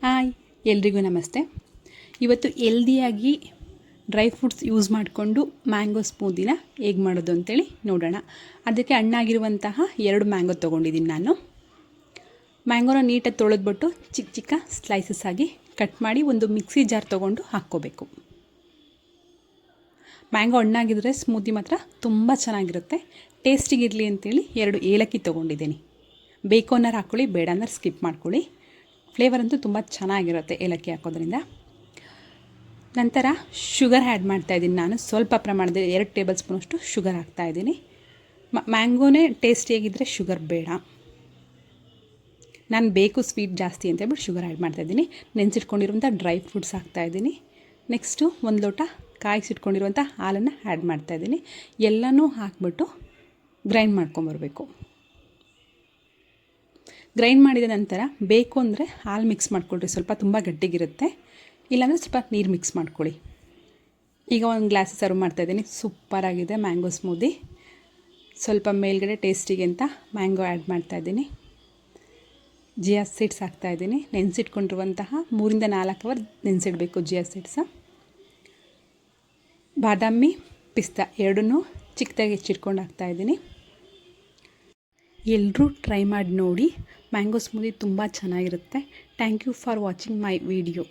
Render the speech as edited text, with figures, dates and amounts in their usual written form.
Hi, ಎಲ್ರಿಗೂ ನಮಸ್ತೆ. ಇವತ್ತು ಹೆಲ್ದಿಯಾಗಿ ಡ್ರೈ ಫ್ರೂಟ್ಸ್ ಯೂಸ್ ಮಾಡಿಕೊಂಡು ಮ್ಯಾಂಗೋ ಸ್ಮೂದಿನ ಹೇಗೆ ಮಾಡೋದು ಅಂತೇಳಿ ನೋಡೋಣ. ಅದಕ್ಕೆ ಹಣ್ಣಾಗಿರುವಂತಹ 2 ಮ್ಯಾಂಗೋ ತೊಗೊಂಡಿದ್ದೀನಿ ನಾನು. ಮ್ಯಾಂಗೋನ ನೀಟಾಗಿ ತೊಳೆದ್ಬಿಟ್ಟು ಚಿಕ್ಕ ಚಿಕ್ಕ ಸ್ಲೈಸಸ್ ಆಗಿ ಕಟ್ ಮಾಡಿ ಒಂದು ಮಿಕ್ಸಿ ಜಾರ್ ತೊಗೊಂಡು ಹಾಕ್ಕೋಬೇಕು. ಮ್ಯಾಂಗೋ ಹಣ್ಣಾಗಿದ್ದರೆ ಸ್ಮೂದಿ ಮಾತ್ರ ತುಂಬ ಚೆನ್ನಾಗಿರುತ್ತೆ. ಟೇಸ್ಟಿಗಿರಲಿ ಅಂತೇಳಿ 2 ಏಲಕ್ಕಿ ತೊಗೊಂಡಿದ್ದೀನಿ. ಬೇಕು ಅನ್ನೋರು ಹಾಕ್ಕೊಳ್ಳಿ, ಬೇಡ ಅಂದ್ರೆ ಸ್ಕಿಪ್ ಮಾಡ್ಕೊಳ್ಳಿ. ಫ್ಲೇವರ್ ಅಂತೂ ತುಂಬ ಚೆನ್ನಾಗಿರುತ್ತೆ ಏಲಕ್ಕಿ ಹಾಕೋದ್ರಿಂದ. ನಂತರ ಶುಗರ್ ಆ್ಯಡ್ ಮಾಡ್ತಾಯಿದ್ದೀನಿ. ನಾನು ಸ್ವಲ್ಪ ಪ್ರಮಾಣದಲ್ಲಿ 2 ಟೇಬಲ್ ಸ್ಪೂನಷ್ಟು ಶುಗರ್ ಹಾಕ್ತಾಯಿದ್ದೀನಿ. ಮ್ಯಾಂಗೋನೇ ಟೇಸ್ಟಿಯಾಗಿದ್ದರೆ ಶುಗರ್ ಬೇಡ. ನಾನು ಬೇಕು ಸ್ವೀಟ್ ಜಾಸ್ತಿ ಅಂತ ಹೇಳ್ಬಿಟ್ಟು ಶುಗರ್ ಆ್ಯಡ್ ಮಾಡ್ತಾಯಿದ್ದೀನಿ. ನೆನೆಸಿಟ್ಕೊಂಡಿರುವಂಥ ಡ್ರೈ ಫ್ರೂಟ್ಸ್ ಹಾಕ್ತಾಯಿದ್ದೀನಿ. ನೆಕ್ಸ್ಟು 1 ಲೋಟ ಕಾಯಿಸಿಟ್ಕೊಂಡಿರುವಂಥ ಹಾಲನ್ನು ಆ್ಯಡ್ ಮಾಡ್ತಾಯಿದ್ದೀನಿ. ಎಲ್ಲನೂ ಹಾಕ್ಬಿಟ್ಟು ಗ್ರೈಂಡ್ ಮಾಡ್ಕೊಂಬರ್ಬೇಕು. ಗ್ರೈಂಡ್ ಮಾಡಿದ ನಂತರ ಬೇಕು ಅಂದರೆ ಹಾಲು ಮಿಕ್ಸ್ ಮಾಡ್ಕೊಳ್ರಿ, ಸ್ವಲ್ಪ ತುಂಬ ಗಟ್ಟಿಗಿರುತ್ತೆ. ಇಲ್ಲಾಂದರೆ ಸ್ವಲ್ಪ ನೀರು ಮಿಕ್ಸ್ ಮಾಡ್ಕೊಳ್ಳಿ. ಈಗ 1 ಗ್ಲಾಸ್ ಸರ್ವ್ ಮಾಡ್ತಾಯಿದ್ದೀನಿ. ಸೂಪರಾಗಿದೆ ಮ್ಯಾಂಗೋ ಸ್ಮೂದಿ. ಸ್ವಲ್ಪ ಮೇಲ್ಗಡೆ ಟೇಸ್ಟಿಗೆ ಅಂತ ಮ್ಯಾಂಗೋ ಆ್ಯಡ್ ಮಾಡ್ತಾಯಿದ್ದೀನಿ. ಜಿಯಾ ಸೀಡ್ಸ್ ಹಾಕ್ತಾಯಿದ್ದೀನಿ. ನೆನೆಸಿಟ್ಕೊಂಡಿರುವಂತಹ 3 ರಿಂದ 4 ಅವರ್ ನೆನೆಸಿಡಬೇಕು ಜಿಯಾ ಸೀಡ್ಸ. ಬಾದಾಮಿ, ಪಿಸ್ತಾ ಎರಡನ್ನೂ ಚಿಕ್ಕದಾಗಿ ಹೆಚ್ಚಿಟ್ಕೊಂಡು ಹಾಕ್ತಾಯಿದ್ದೀನಿ. ಎಲ್ಲರೂ ಟ್ರೈ ಮಾಡಿ ನೋಡಿ. ಮ್ಯಾಂಗೋ ಸ್ಮೂದಿ ತುಂಬ ಚೆನ್ನಾಗಿರುತ್ತೆ. Thank you for watching my video.